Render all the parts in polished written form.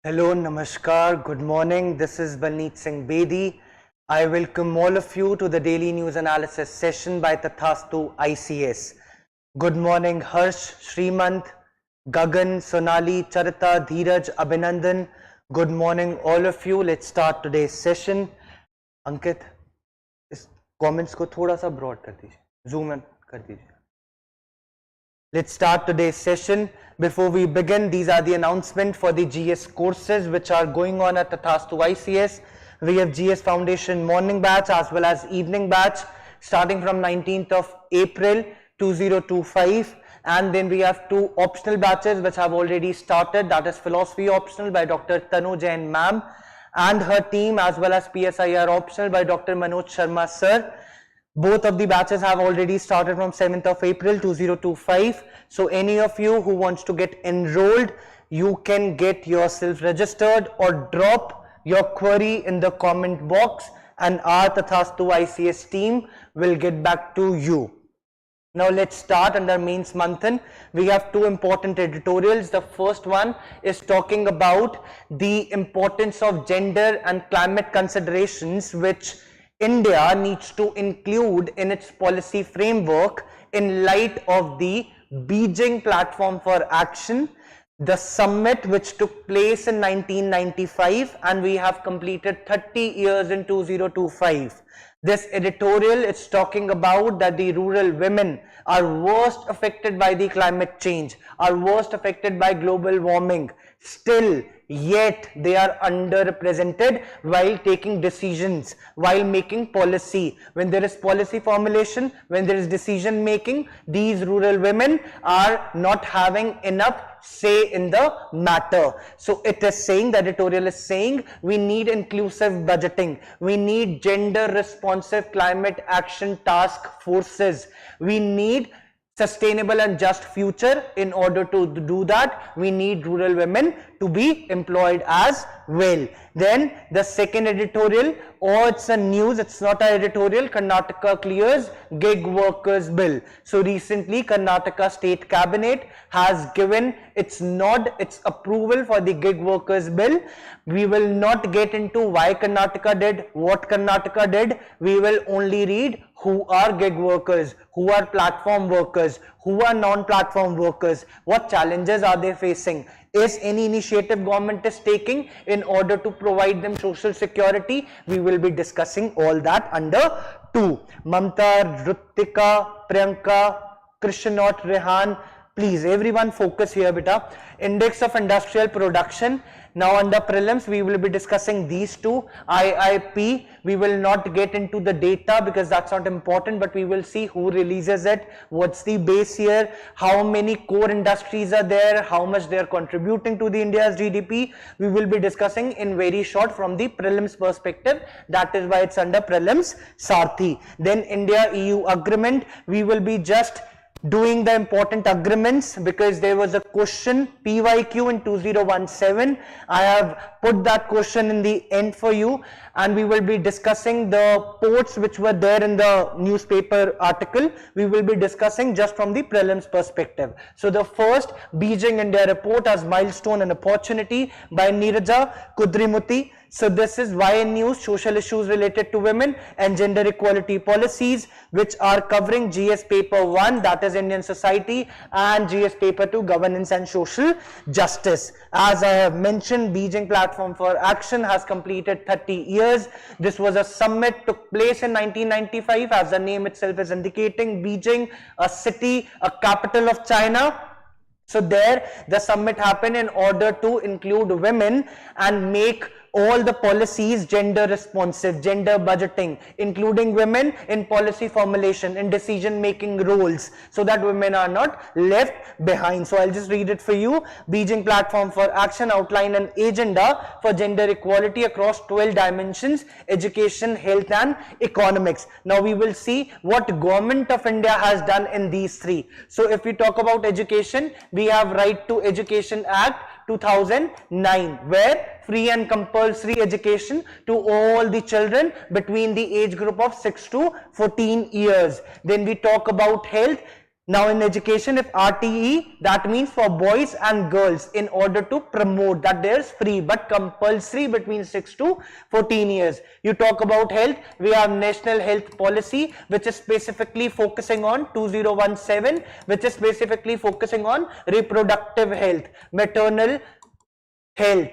Hello, Namaskar, good morning. This is Balneet Singh Bedi. I welcome all of you to the daily news analysis session by Tathastu ICS. Good morning, Harsh, Srimant, Gagan, Sonali, Charita, Dheeraj, Abhinandan. Good morning, all of you. Let's start today's session. Ankit, इस comments को थोड़ा सा broad कर दीजिए, zoom in कर दीजिए. Let's start today's session. Before we begin, these are the announcements for the GS courses which are going on at Tathastu ICS. We have GS Foundation morning batch as well as evening batch starting from 19th of April 2025, and then we have two optional batches which have already started. That is philosophy optional by Dr. Tanu Jain ma'am and her team, as well as PSIR optional by Dr. Manoj Sharma sir. Both of the batches have already started from 7th of April 2025. So any of you who wants to get enrolled, you can get yourself registered or drop your query in the comment box and our Tathastu ICS team will get back to you. Now let's start under mains Manthan. We have two important editorials. The first one is talking about the importance of gender and climate considerations which India needs to include in its policy framework in light of the Beijing Platform for Action, the summit which took place in 1995, and we have completed 30 years in 2025. This editorial is talking about that the rural women are worst affected by the climate change, are worst affected by global warming. Still, yet they are underrepresented while taking decisions, while making policy. When there is policy formulation, when there is decision making, these rural women are not having enough say in the matter. So it is saying, the editorial is saying, we need inclusive budgeting, we need gender responsive climate action task forces, we need sustainable and just future. In order to do that, we need rural women to be employed as well. Then the second editorial, it's a news, it's not an editorial. Karnataka clears gig workers bill. So recently Karnataka state cabinet has given its nod, its approval for the gig workers bill. We will not get into why Karnataka did, what Karnataka did. We will only read who are gig workers, who are platform workers, who are non-platform workers, what challenges are they facing, is any initiative government is taking in order to provide them social security. We will be discussing all that under 2. Mamta, Rutika, Priyanka, Krishnot, Rehan, please everyone focus here beta. Index of industrial production. Now under prelims we will be discussing these two. IIP, we will not get into the data because that's not important, but we will see who releases it, what's the base year, how many core industries are there, how much they are contributing to the India's GDP. We will be discussing in very short from the prelims perspective. That is why it's under prelims Sarthi. Then India EU agreement, we will be just doing the important agreements because there was a question PYQ in 2017. I have put that question in the end for you, and we will be discussing the ports which were there in the newspaper article. We will be discussing just from the prelims perspective. So the first, Beijing India report as milestone and opportunity by Neeraja Kudrimuthi. So this is YN News, social issues related to women and gender equality policies, which are covering GS paper 1, that is Indian society, and GS paper 2, governance and social justice. As I have mentioned, Beijing Platform for Action has completed 30 years. This was a summit, took place in 1995, as the name itself is indicating. Beijing, a city, a capital of China. So there the summit happened in order to include women and make all the policies gender responsive, gender budgeting, including women in policy formulation, in decision making roles, so that women are not left behind. So I'll just read it for you. Beijing Platform for Action outline an agenda for gender equality across 12 dimensions: education, health and economics. Now we will see what government of India has done in these three. So if we talk about education, we have Right to Education Act 2009, where free and compulsory education to all the children between the age group of 6 to 14 years. Then we talk about health. Now in education, if RTE, that means for boys and girls, in order to promote that there's free but compulsory between 6 to 14 years. You talk about health, we have National Health Policy, which is specifically focusing on 2017, which is specifically focusing on reproductive health, maternal health.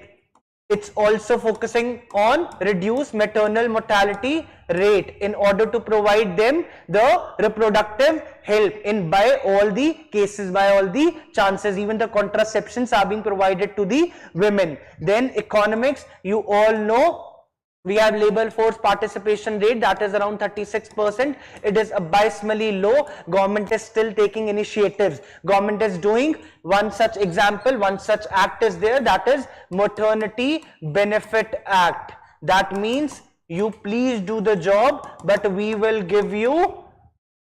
It's also focusing on reduce maternal mortality rate in order to provide them the reproductive help in by all the cases, by all the chances. Even the contraceptions are being provided to the women. Then economics, you all know we have labor force participation rate, that is around 36%. It is abysmally low. Government is still taking initiatives. Government is doing one such example, one such act is there, that is Maternity Benefit Act. That means you please do the job, but we will give you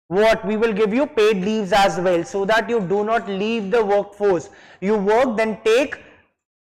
what? We will give you paid leaves as well, so that you do not leave the workforce. You work, then take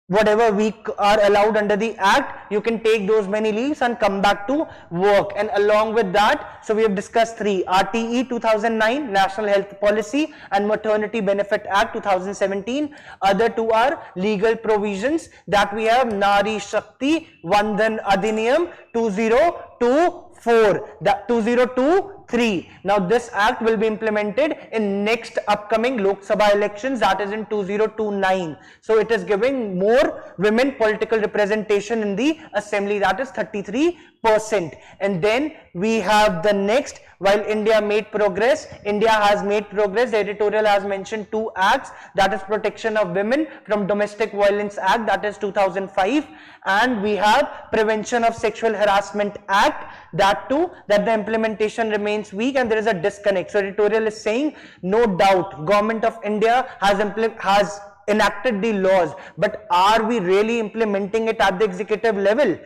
whatever week are allowed under the act, you can take those many leaves and come back to work. And along with that, so we have discussed three: RTE 2009, National Health Policy, and Maternity Benefit Act 2017. Other two are legal provisions that we have: Nari Shakti Vandan Adhiniyam 2024, that 2023. Now this act will be implemented in next upcoming Lok Sabha elections, that is in 2029. So it is giving more women political representation in the assembly, that is 33%. And then we have the next, while India made progress, India has made progress. The editorial has mentioned two acts, that is Protection of Women from Domestic Violence Act, that is 2005, and we have Prevention of Sexual Harassment Act, that too, that the implementation remains weak and there is a disconnect. So editorial is saying, no doubt government of India has enacted the laws, but are we really implementing it at the executive level,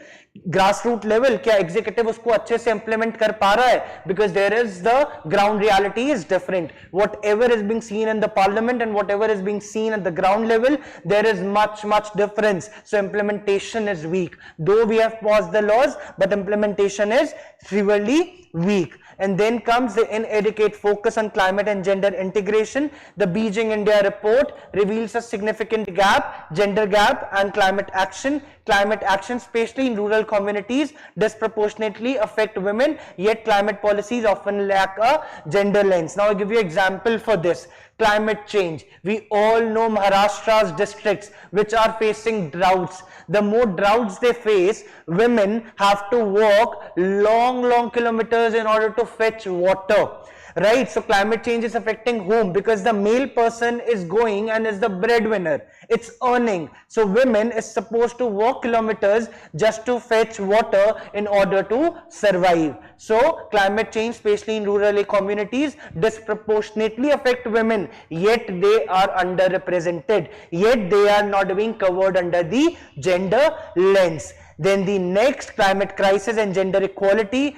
grassroots level? Kya executive usko अच्छे से implement कर पा रहा है? Because there is the ground reality is different. Whatever is being seen in the parliament and whatever is being seen at the ground level, there is much difference. So implementation is weak. Though we have passed the laws, but implementation is severely weak. And then comes the inadequate focus on climate and gender integration. The Beijing India report reveals a significant gap, gender gap, and climate action. Climate action, especially in rural communities, disproportionately affect women, yet climate policies often lack a gender lens. Now I'll give you an example for this. Climate change. We all know Maharashtra's districts which are facing droughts. The more droughts they face, women have to walk long kilometers in order to fetch water. Right? So climate change is affecting whom? Because the male person is going and is the breadwinner. It's earning. So women is supposed to walk kilometers just to fetch water in order to survive. So climate change, especially in rural communities, disproportionately affect women, yet they are underrepresented, yet they are not being covered under the gender lens. Then the next, climate crisis and gender equality.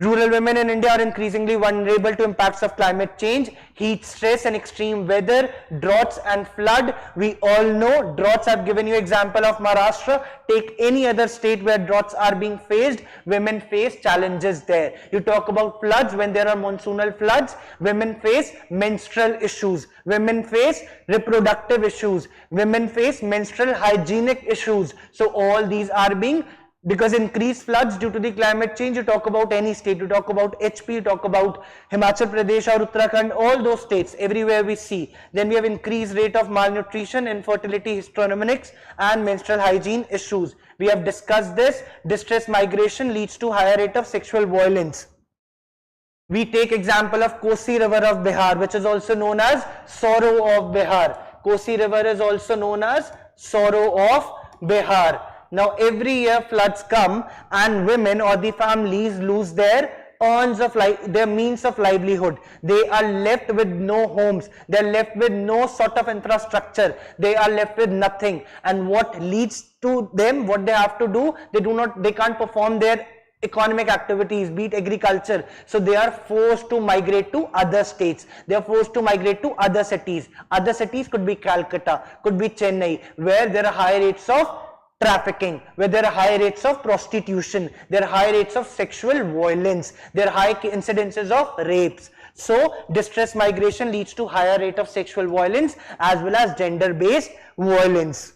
Rural women in India are increasingly vulnerable to impacts of climate change, heat stress and extreme weather, droughts and flood. We all know droughts. I've given you example of Maharashtra. Take any other state where droughts are being faced, women face challenges there. You talk about floods, when there are monsoonal floods, women face menstrual issues, women face reproductive issues, women face menstrual hygienic issues. So all these are being, because increased floods due to the climate change, you talk about any state, you talk about HP, you talk about Himachal Pradesh or Uttarakhand, all those states, everywhere we see. Then we have increased rate of malnutrition, infertility, histrionics and menstrual hygiene issues. We have discussed this. Distress migration leads to higher rate of sexual violence. We take example of Kosi River of Bihar, which is also known as Sorrow of Bihar. Kosi River is also known as Sorrow of Bihar. Now every year floods come and women or the families lose their their means of livelihood. They are left with no homes. They are left with no sort of infrastructure. They are left with nothing. And what leads to them, what they have to do, they can't perform their economic activities, be it agriculture. So they are forced to migrate to other states. They are forced to migrate to other cities. Other cities could be Calcutta, could be Chennai, where there are high rates of trafficking, where there are high rates of prostitution, there are high rates of sexual violence, there are high incidences of rapes. So distress migration leads to higher rate of sexual violence as well as gender-based violence.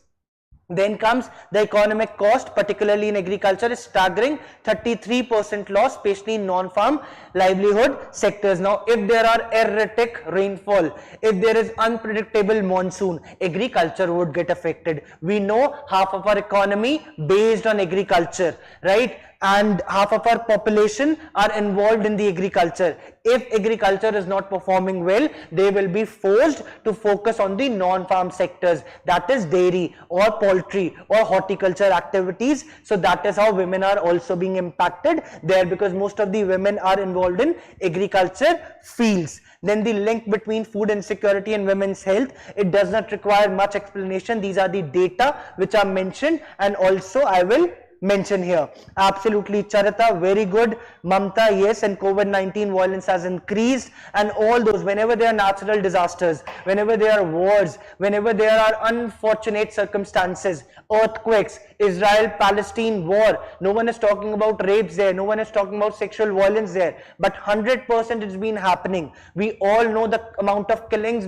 Then comes the economic cost, particularly in agriculture, is staggering. 33% loss, especially in non-farm livelihood sectors. Now, if there are erratic rainfall, if there is unpredictable monsoon, agriculture would get affected. We know half of our economy based on agriculture, right? And half of our population are involved in the agriculture. If agriculture is not performing well, they will be forced to focus on the non-farm sectors, that is dairy or poultry or horticulture activities. So that is how women are also being impacted there, because most of the women are involved in agriculture fields. Then the link between food insecurity and women's health, it does not require much explanation. These are the data which are mentioned, and also I will mention here. Absolutely, Charita, very good. Mamta, yes, and COVID-19 violence has increased, and all those, whenever there are natural disasters, whenever there are wars, whenever there are unfortunate circumstances, earthquakes, Israel-Palestine war, no one is talking about rapes there, no one is talking about sexual violence there, but 100% it's been happening. We all know the amount of killings,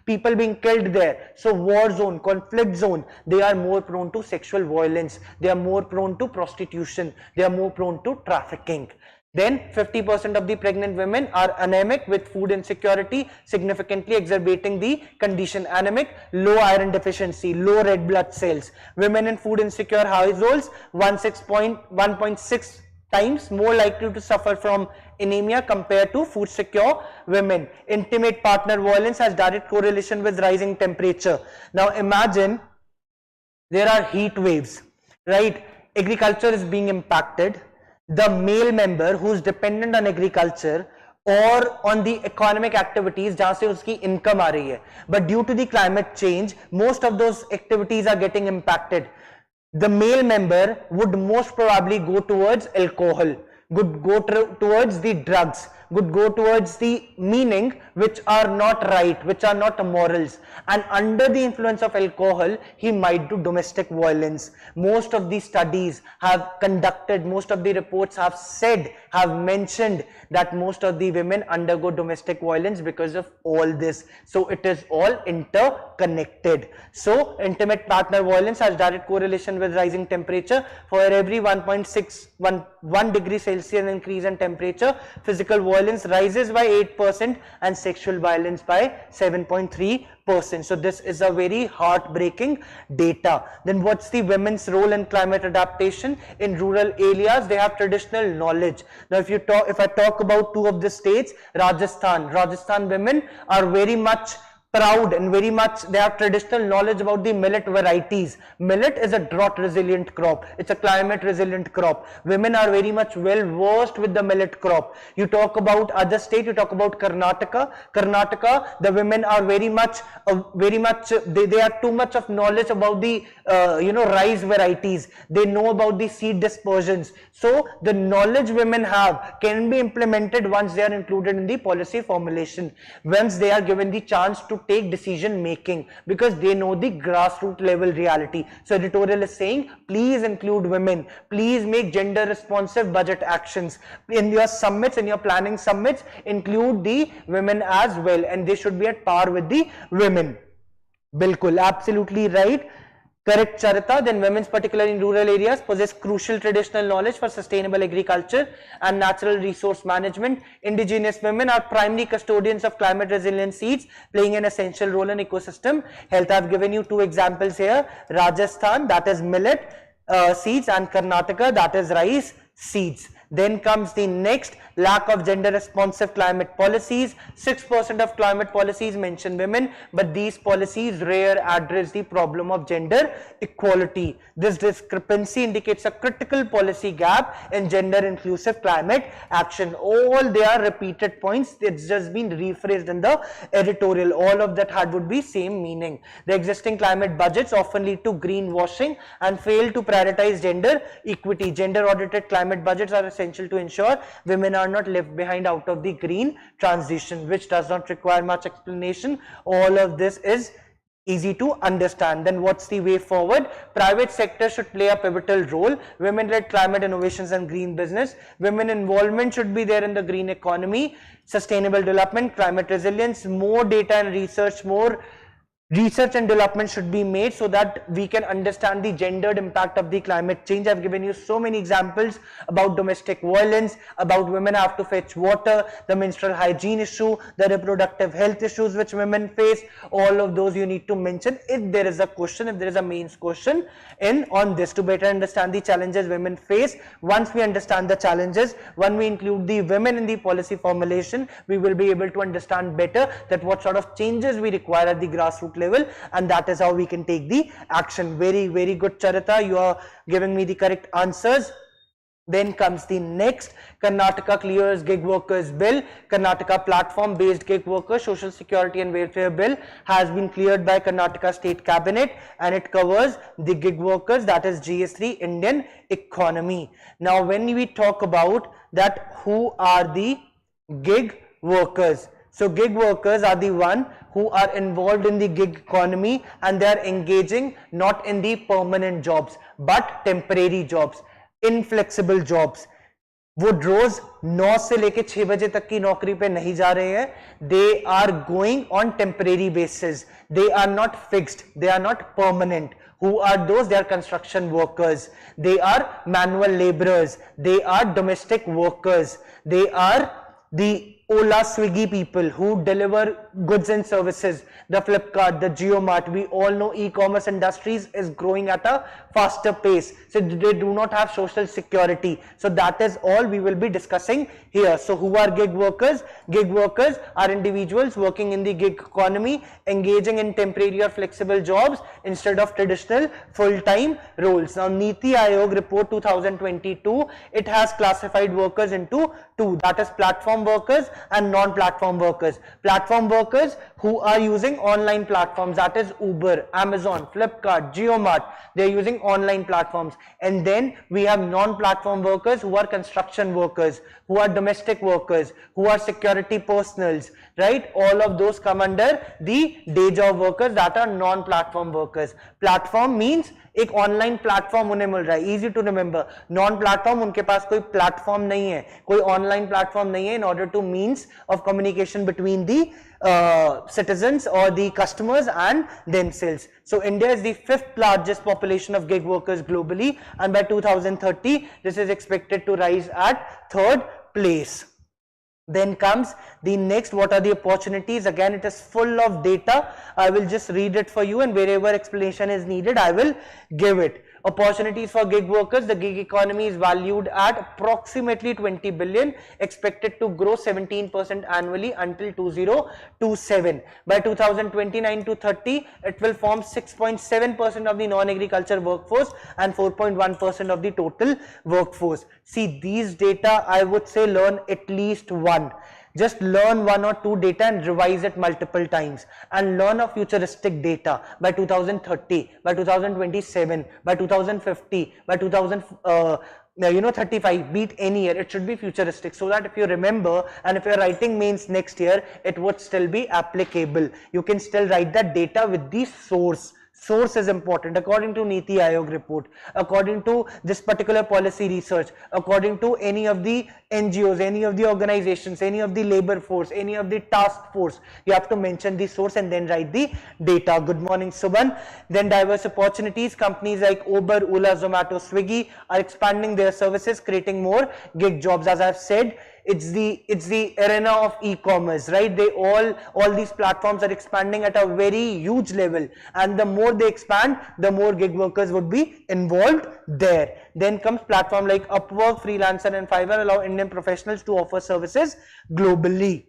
people being killed there. So war zone, conflict zone, they are more prone to sexual violence, they are more prone to prostitution, they are more prone to trafficking. Then 50% of the pregnant women are anemic with food insecurity, significantly exacerbating the condition. Anemic, low iron deficiency, low red blood cells. Women in food insecure households 1.6 times more likely to suffer from anemia compared to food secure women. Intimate partner violence has direct correlation with rising temperature. Now imagine there are heat waves, right? Agriculture is being impacted. The male member who is dependent on agriculture or on the economic activities जहाँ से उसकी income आ रही है, but due to the climate change, most of those activities are getting impacted. The male member would most probably go towards alcohol, would go towards the drugs, would go towards the meaning which are not right, which are not morals, and under the influence of alcohol he might do domestic violence. Most of the studies have conducted, most of the reports have said, have mentioned that most of the women undergo domestic violence because of all this. So it is all interconnected. So intimate partner violence has direct correlation with rising temperature. For every 1 degree Celsius increase in temperature, physical violence rises by 8% and sexual violence by 7.3%. So this is a very heartbreaking data. Then what's the women's role in climate adaptation? In rural areas, they have traditional knowledge. Now if I talk about two of the states, Rajasthan women are very much proud and very much they have traditional knowledge about the millet varieties. Millet is a drought resilient crop, it's a climate resilient crop. Women are very much well versed with the millet crop. You talk about other state, you talk about Karnataka, the women are very much they have too much of knowledge about the rice varieties. They know about the seed dispersions. So the knowledge women have can be implemented once they are included in the policy formulation, once they are given the chance to take decision making, because they know the grassroots level reality. So editorial is saying, please include women, please make gender responsive budget actions in your summits, in your planning summits, include the women as well, and they should be at par with the women. Bilkul, absolutely right. Correct, Charita. Then women, particularly in rural areas, possess crucial traditional knowledge for sustainable agriculture and natural resource management. Indigenous women are primary custodians of climate resilient seeds, playing an essential role in ecosystem health. I've given you two examples here. Rajasthan, that is millet seeds, and Karnataka, that is rice seeds. Then comes the next, lack of gender responsive climate policies. 6% of climate policies mention women, but these policies rarely address the problem of gender equality. This discrepancy indicates a critical policy gap in gender inclusive climate action. All they are repeated points, it's just been rephrased in the editorial. All of that would be same meaning. The existing climate budgets often lead to greenwashing and fail to prioritize gender equity. Gender audited climate budgets are essential to ensure women are not left behind out of the green transition, which does not require much explanation. All of this is easy to understand. Then what's the way forward? Private sector should play a pivotal role. Women-led climate innovations and green business. Women involvement should be there in the green economy. Sustainable development, climate resilience, more data and research, more research and development should be made so that we can understand the gendered impact of the climate change. I've given you so many examples about domestic violence, about women have to fetch water, the menstrual hygiene issue, the reproductive health issues which women face. All of those you need to mention if there is a question, if there is a mains question on this, to better understand the challenges women face. Once we understand the challenges, when we include the women in the policy formulation, we will be able to understand better that what sort of changes we require at the grassroots level, and that is how we can take the action. Very, very good, Charita. You are giving me the correct answers. Then comes the next. Karnataka clears gig workers bill. Karnataka platform based gig workers social security and welfare bill has been cleared by Karnataka state cabinet, and it covers the gig workers, that is GS3 Indian economy. Now when we talk about that, who are the gig workers? So gig workers are the one who are involved in the gig economy, and they are engaging not in the permanent jobs but temporary jobs, inflexible jobs. वो रोज 9 से लेके 6 बजे तक की नौकरी पे नहीं जा रहे हैं. They are going on temporary basis. They are not fixed. They are not permanent. Who are those? They are construction workers. They are manual laborers. They are domestic workers. They are the Ola, Swiggy people who deliver goods and services, the Flipkart, the JioMart. We all know e-commerce industries is growing at a faster pace. So they do not have social security. So that is all we will be discussing here. So who are gig workers? Gig workers are individuals working in the gig economy, engaging in temporary or flexible jobs instead of traditional full-time roles. Now Niti Aayog report 2022, it has classified workers into two, that is platform workers and non-platform workers. Platform workers who are using online platforms, that is Uber, Amazon, Flipkart, JioMart, they are using online platforms. And then we have non-platform workers who are construction workers, who are domestic workers, who are security personals, right? All of those come under the day job workers, that are non-platform workers. Platform means एक online platform उन्हें मिल रहा है, easy to remember. Non platform, उनके पास कोई platform नहीं है, कोई ऑनलाइन प्लेटफॉर्म नहीं है in order to means of communication between the citizens or the customers and themselves. So India is the 5th largest population of gig workers globally, and by 2030 this is expected to rise at 3rd place. Then comes the next, what are the opportunities? Again, it is full of data. I will just read it for you, and wherever explanation is needed, I will give it. Opportunities for gig workers. The gig economy is valued at approximately 20 billion, expected to grow 17% annually until 2027. By 2029 to 30, it will form 6.7% of the non-agriculture workforce and 4.1% of the total workforce. See, these data, I would say learn at least one. Just learn 1 or 2 data and revise it multiple times, and learn a futuristic data by 2030, by 2027, by 2050, by 2035, beat any year, it should be futuristic, so that if you remember and if you are writing mains next year, it would still be applicable. You can still write that data with the source. Source is important. According to Niti Aayog report, according to this particular policy research, according to any of the NGOs, any of the organizations, any of the labor force, any of the task force, you have to mention the source and then write the data. Good morning, Subhan. Then diverse opportunities. Companies like Uber, Ola, Zomato, Swiggy are expanding their services, creating more gig jobs. As I've said, it's the arena of e-commerce, right? They all these platforms are expanding at a very huge level, and the more they expand, the more gig workers would be involved there. Then comes platform like Upwork, Freelancer and Fiverr allow Indian professionals to offer services globally.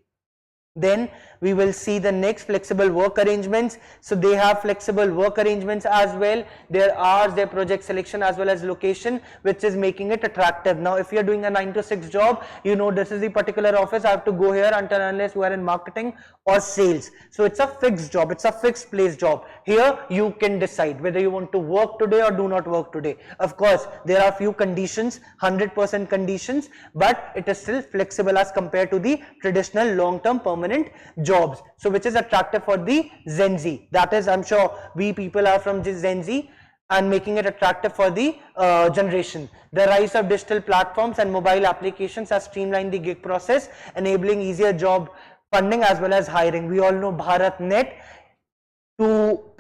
Then we will see the next, flexible work arrangements. So they have flexible work arrangements as well, their hours, their project selection as well as location, which is making it attractive. Now if you are doing a 9 to 6 job, you know this is the particular office, I have to go here until unless you are in marketing or sales. So it's a fixed job, it's a fixed place job. Here you can decide whether you want to work today or do not work today. Of course there are few conditions, 100% conditions, but it is still flexible as compared to the traditional long-term permanent job. jobs. So which is attractive for the Gen Z. That is, I'm sure we people are from Gen Z, and making it attractive for the generation. The rise of digital platforms and mobile applications has streamlined the gig process, enabling easier job funding as well as hiring. We all know BharatNet to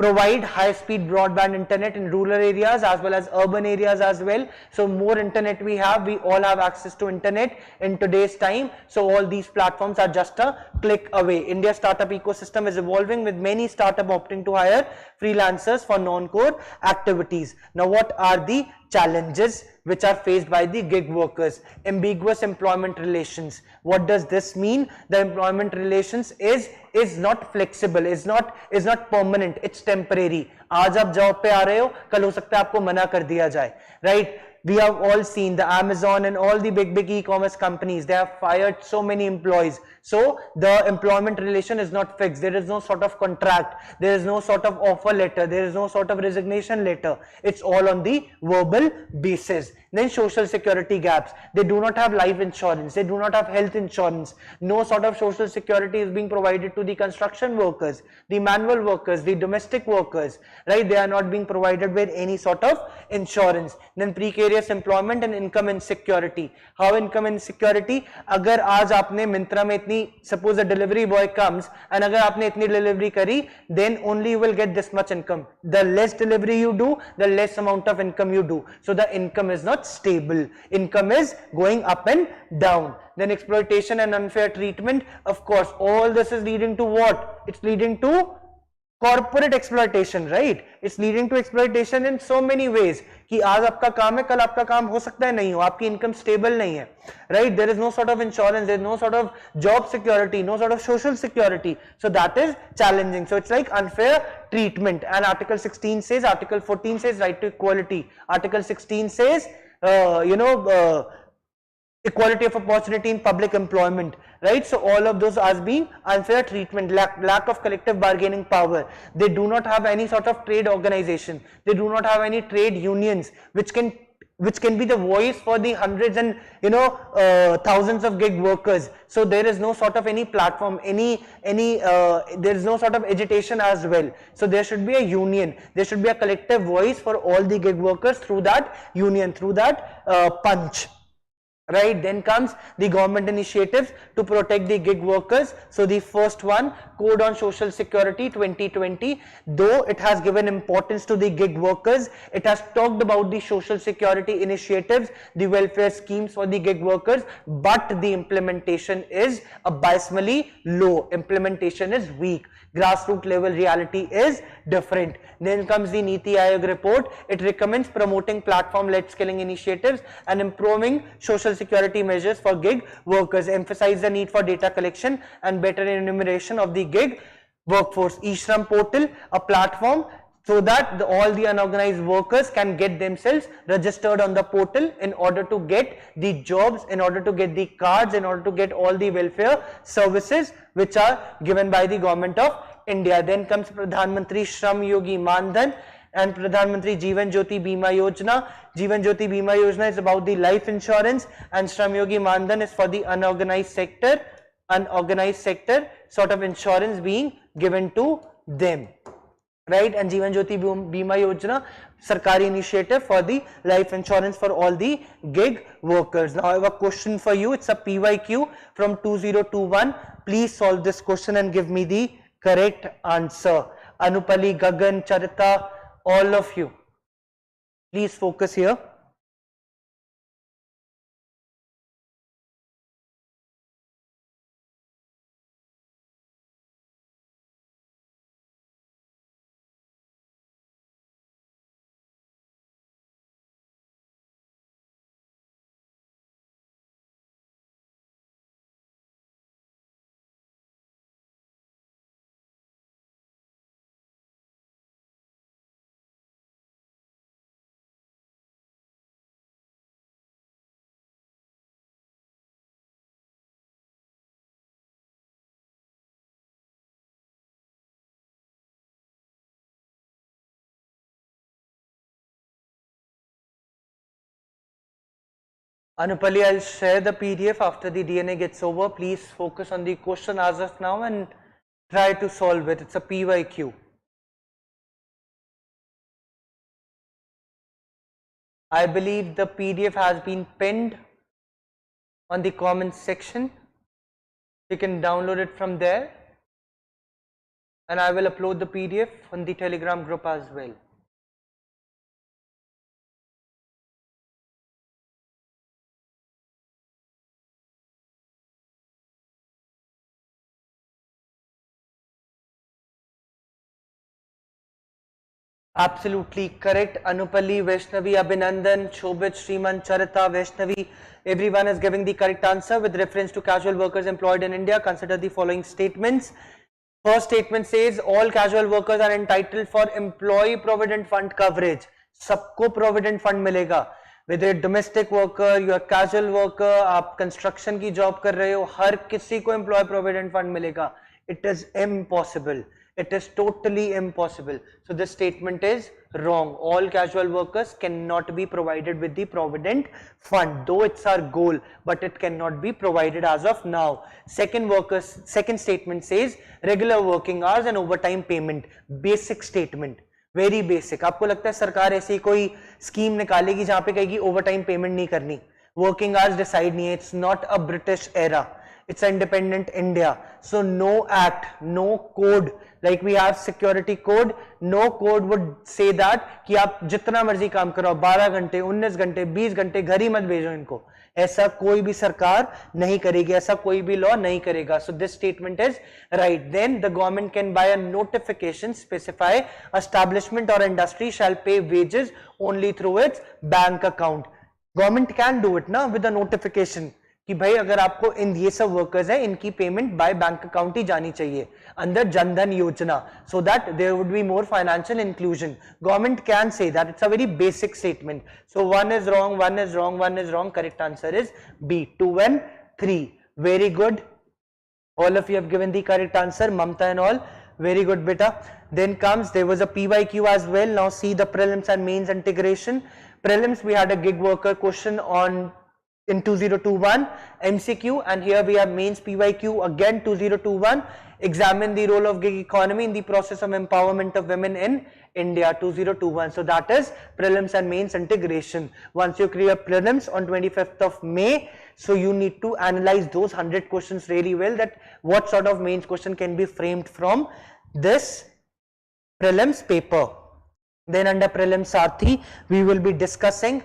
provide high-speed broadband internet in rural areas as well as urban areas as well. So more internet we have, we all have access to internet in today's time. So all these platforms are just a click away. India's startup ecosystem is evolving, with many startups opting to hire freelancers for non-core activities. Now what are the challenges which are faced by the gig workers? Ambiguous employment relations. What does this mean? The employment relations is not flexible, is not permanent, it's temporary. आज आप job पे आ रहे हो, कल हो सकता है आपको मना कर दिया जाए, right? We have all seen the Amazon and all the big e-commerce companies, they have fired so many employees. So the employment relation is not fixed. There is no sort of contract, there is no sort of offer letter, there is no sort of resignation letter. It's all on the verbal basis. Then social security gaps. They do not have life insurance, they do not have health insurance. No sort of social security is being provided to the construction workers, the manual workers, the domestic workers, right? They are not being provided with any sort of insurance. Then precarious employment and income insecurity. How income insecurity? अगर आज आपने मिंत्रा में इतनी, suppose a delivery boy comes and अगर आपने इतनी delivery करी, then only you will get this much income. The less delivery you do, the less amount of income you do. So the income is not stable. Income is going up and down. Then exploitation and unfair treatment. Of course, all this is leading to what? It's leading to corporate exploitation, right? It's leading to exploitation in so many ways. कि आज आपका काम है, कल आपका काम हो सकता है नहीं हो, आपकी income stable नहीं है, right? There is no sort of insurance, there is no sort of job security, no sort of social security. So that is challenging. So it's like unfair treatment. And Article 16 says, Article 14 says right to equality. Article 16 says, equality of opportunity in public employment, right? So all of those as being unfair treatment, lack of collective bargaining power. They do not have any sort of trade organization, they do not have any trade unions which can be the voice for the hundreds and thousands of gig workers. So there is no sort of any platform, there is no sort of agitation as well. So there should be a union, there should be a collective voice for all the gig workers through that union, through that punch. Right, then comes the government initiatives to protect the gig workers. So the first one, Code on Social Security 2020, though it has given importance to the gig workers, it has talked about the social security initiatives, the welfare schemes for the gig workers, but the implementation is abysmally low. Implementation is weak. Grassroots level reality is different. Then comes the Niti Aayog report. It recommends promoting platform-led skilling initiatives and improving social security measures for gig workers. Emphasize the need for data collection and better enumeration of the gig workforce. E-Shram portal, a platform so that all the unorganized workers can get themselves registered on the portal in order to get the jobs, in order to get the cards, in order to get all the welfare services which are given by the government of India. Then comes Pradhan Mantri Shram Yogi Mandhan and Pradhan Mantri Jeevan Jyoti Bima Yojana. Jeevan Jyoti Bima Yojana is about the life insurance, and Shram Yogi Mandhan is for the unorganized sector sort of insurance being given to them. Right, and Jeevan Jyoti Bima Yojana, Sarkari initiative for the life insurance for all the gig workers. Now I have a question for you. It's a PYQ from 2021. Please solve this question and give me the correct answer. Anupali, Gagan, Charita, all of you, please focus here. Anupali, I'll share the PDF after the DNA gets over. Please focus on the question as of now and Try to solve it. It's a PYQ. I believe the PDF has been pinned on the comments section. You can download it from there, and I will upload the PDF on the Telegram group as well. Absolutely correct. Anupali, Vaishnavi, Abhinandan, Shobit, Shriman, Charita, Vaishnavi, everyone is giving the correct answer with reference to casual workers employed in India. Consider the following statements. First statement says all casual workers are entitled for employee provident fund coverage. सबको provident fund मिलेगा. Whether domestic worker, you are casual worker, आप construction की job कर रहे हो, हर किसी को employee provident fund मिलेगा. It is impossible. It is totally impossible. So this statement is wrong. All casual workers cannot be provided with the provident fund, though it's our goal, but it cannot be provided as of now. Second statement says regular working hours and overtime payment. Basic statement. Very basic. आपको लगता है सरकार ऐसी कोई scheme निकालेगी जहां पे कहेगी ओवरटाइम पेमेंट नहीं करनी, वर्किंग आवर्स डिसाइड नहीं है? It's not a British era. It's an independent India. So no act, no code, like we have security code, no code would say that कि आप जितना मर्जी काम करो, 12 घंटे, 19 घंटे, 20 घंटे, घर ही मत भेजो इनको. ऐसा कोई भी सरकार नहीं करेगी, ऐसा कोई भी लॉ नहीं करेगा. So this statement is right. Then the government can by a notification specify establishment or industry shall pay wages only through its bank account. Government can do it ना with a notification. कि भाई अगर आपको इन ये सब workers हैं, इनकी payment by bank account ही जानी चाहिए अंदर Jan Dhan Yojana, so that there would be more financial inclusion. Government can say that. It's a very basic statement. So one is wrong, one is wrong, one is wrong. Correct answer is B. 2 and 3. Very good. All of you have given the correct answer. Mamta and all. Very good, beta. Then comes, there was a PYQ as well. Now see the prelims and mains integration. Prelims, we had a gig worker question on in 2021 MCQ, and here we have mains PYQ again 2021. Examine the role of gig economy in the process of empowerment of women in India 2021. So that is prelims and mains integration. Once you clear prelims on 25th of May, so you need to analyze those 100 questions really well, that what sort of mains question can be framed from this prelims paper. Then under prelims Sathi, we will be discussing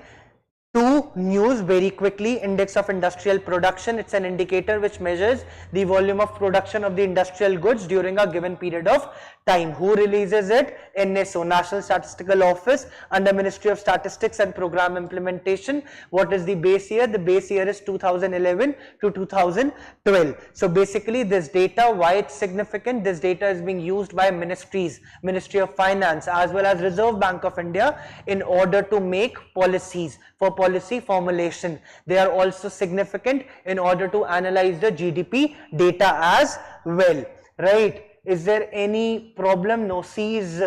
two news very quickly. Index of industrial production. It's an indicator which measures the volume of production of the industrial goods during a given period of time. Who releases it? NSO, National Statistical Office, under Ministry of Statistics and Program Implementation. What is the base year? The base year is 2011 to 2012. So basically this data, why it's significant? This data is being used by ministries, Ministry of Finance as well as Reserve Bank of India, in order to make policies, for policy formulation. They are also significant in order to analyze the GDP data as well, right? Is there any problem? No. C is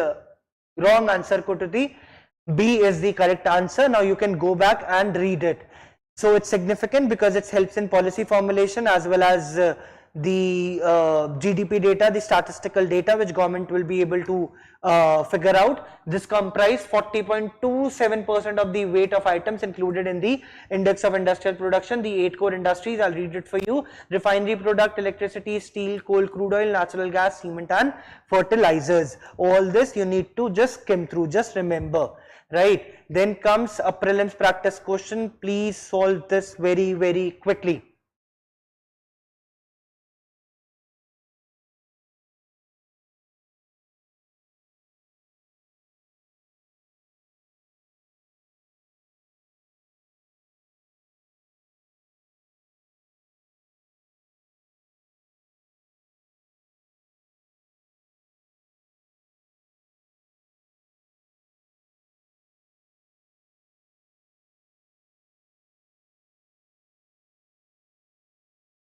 wrong answer, Kututi. B is the correct answer. Now you can go back and read it. So it's significant because it helps in policy formulation as well as the GDP data, the statistical data which government will be able to figure out. This comprise 40.27% of the weight of items included in the index of industrial production. The 8 core industries, I'll read it for you: refinery product, electricity, steel, coal, crude oil, natural gas, cement and fertilizers. All this you need to just skim through, just remember, right? Then comes a prelims practice question. Please solve this very, very quickly.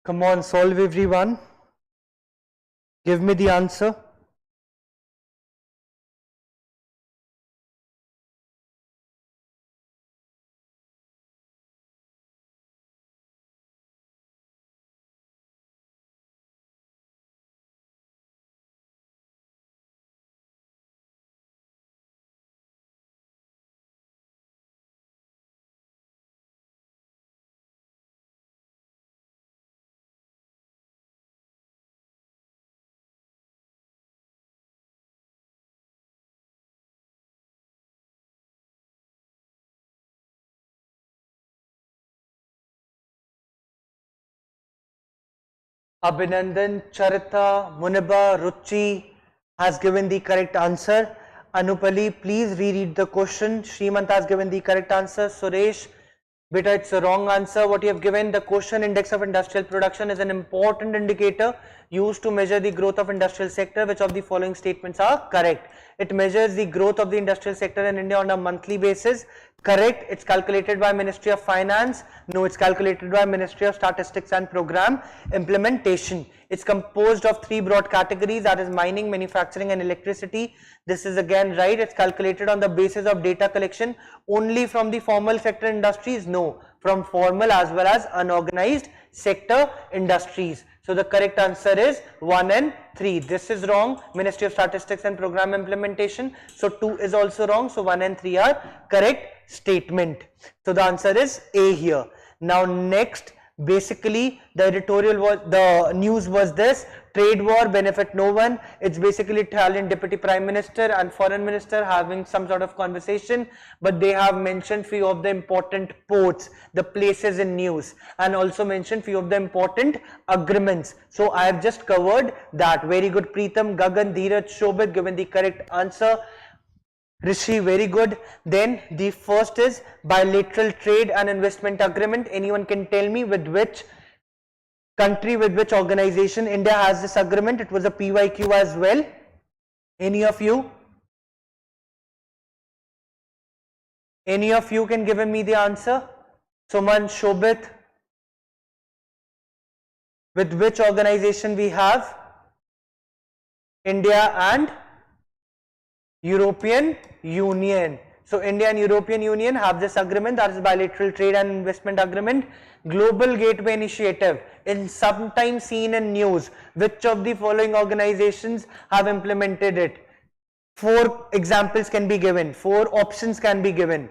Come on, solve everyone. Give me the answer. Abhinandan, Charita, Muniba, Ruchi has given the correct answer. Anupali, please reread the question. Srimant has given the correct answer. Suresh, beta, it's a wrong answer. What you have given, the quotient index of industrial production is an important indicator used to measure the growth of industrial sector. Which of the following statements are correct? It measures the growth of the industrial sector in India on a monthly basis. Correct. It's calculated by Ministry of Finance. No, it's calculated by Ministry of Statistics and Program Implementation. It's composed of three broad categories, that is mining, manufacturing and electricity. This is again right. It's calculated on the basis of data collection only from the formal sector industries. No, from formal as well as unorganized sector industries. So the correct answer is 1 and 3. This is wrong. Ministry of Statistics and Program Implementation. So 2 is also wrong. So 1 and 3 are correct statement. So the answer is A here. Now next, basically the editorial was, the news was this: trade war benefit no one. It's basically Italian Deputy Prime Minister and Foreign Minister having some sort of conversation, but they have mentioned few of the important ports, the places in news, and also mentioned few of the important agreements. So I have just covered that. Very good, Preetham, Gagan, Dheeraj, Shobit given the correct answer. Rishi, very good. Then the first is bilateral trade and investment agreement. Anyone can tell me with which country, with which organization India has this agreement? It was a PYQ as well. Any of you? Any of you can give me the answer? Suman, Shobit. With which organization we have? India and European Union. So India and European Union have this agreement, that is bilateral trade and investment agreement. Global Gateway Initiative is sometimes seen in news. Which of the following organizations have implemented it? 4 examples can be given, 4 options can be given.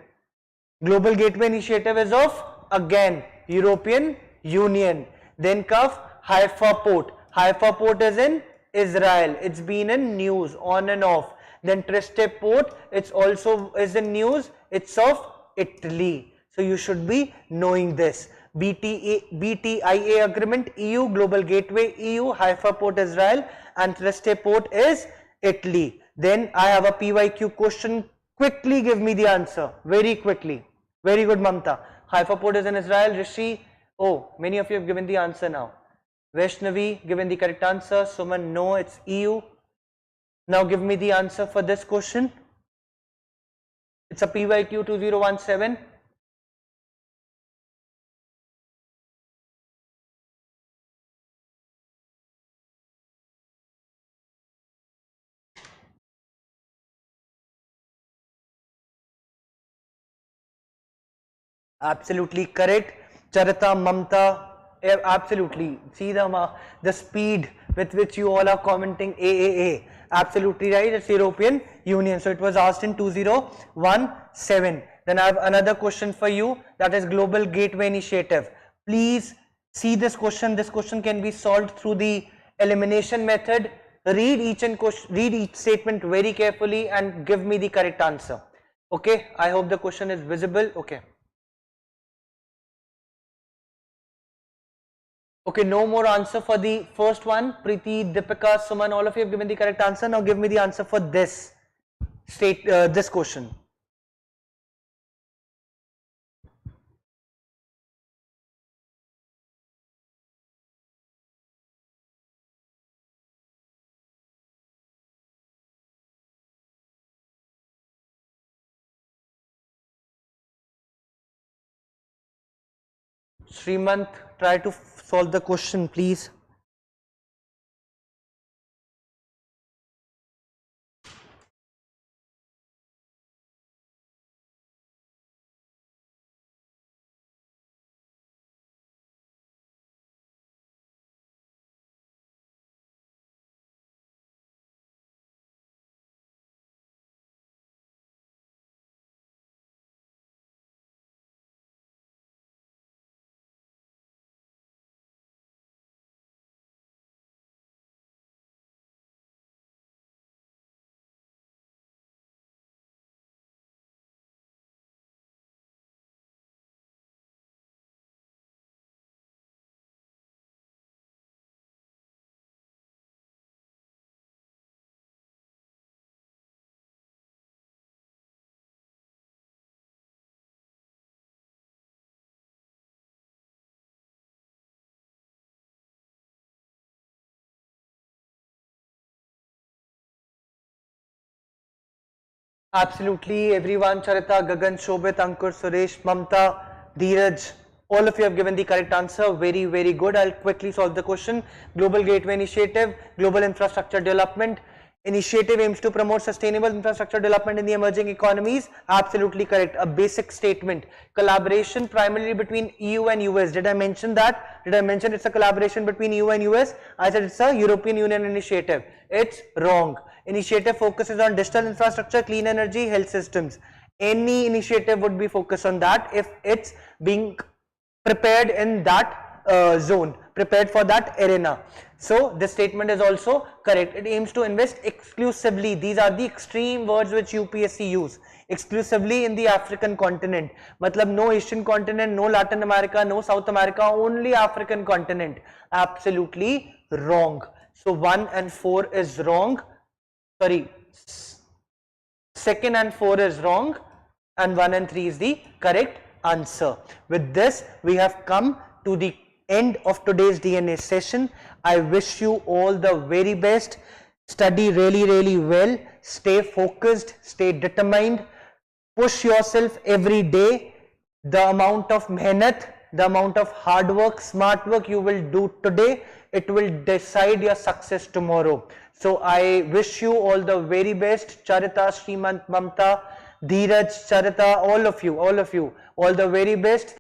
Global Gateway Initiative is of, again, European Union. Then Kaf, Haifa Port. Haifa Port is in Israel. It's been in news on and off. Then Trieste Port, it's also is in news. It's of Italy. So you should be knowing this. BTIA agreement, EU, Global Gateway, EU, Haifa Port, Israel, and Trieste Port is Italy. Then I have a PYQ question. Quickly give me the answer. Very quickly. Very good, Mamta. Haifa Port is in Israel. Rishi, oh, many of you have given the answer now. Vaishnavi, given the correct answer. Suman, no, it's EU. Now give me the answer for this question. It's a PYQ 2017. Absolutely correct. Charita, Mamta, absolutely. See the speed with which you all are commenting AAA. Absolutely right. It's European Union. So it was asked in 2017. Then I have another question for you, that is Global Gateway Initiative. Please see this question. This question can be solved through the elimination method. Read each statement very carefully and give me the correct answer. Okay. I hope the question is visible. Okay. Okay, no more answer for the first one. Preeti, Deepika, Suman, all of you have given the correct answer. Now give me the answer for this this question. Srimant, try to solve the question, please. Absolutely, everyone. Charita, Gagan, Shobit, Ankur, Suresh, Mamta, Dheeraj, all of you have given the correct answer. Very, very good. I'll quickly solve the question. Global Gateway Initiative, Global Infrastructure Development Initiative aims to promote sustainable infrastructure development in the emerging economies. Absolutely correct. A basic statement. Collaboration primarily between EU and US. Did I mention that? Did I mention it's a collaboration between EU and US? I said it's a European Union initiative. It's wrong. Initiative focuses on digital infrastructure, clean energy, health systems. Any initiative would be focused on that if it's being prepared in that zone, prepared for that arena. So this statement is also correct. It aims to invest exclusively. These are the extreme words which UPSC use. Exclusively in the African continent. Matlab no Asian continent, no Latin America, no South America, only African continent. Absolutely wrong. So 1 and 4 is wrong. Sorry, 2nd and 4 is wrong, and 1 and 3 is the correct answer. With this, we have come to the end of today's DNA session. I wish you all the very best. Study really, really well. Stay focused, stay determined. Push yourself every day. The amount of mehnat, the amount of hard work, smart work you will do today, it will decide your success tomorrow. So I wish you all the very best. Charita, Srimant, Mamta, Dheeraj, Charita, all of you, all the very best.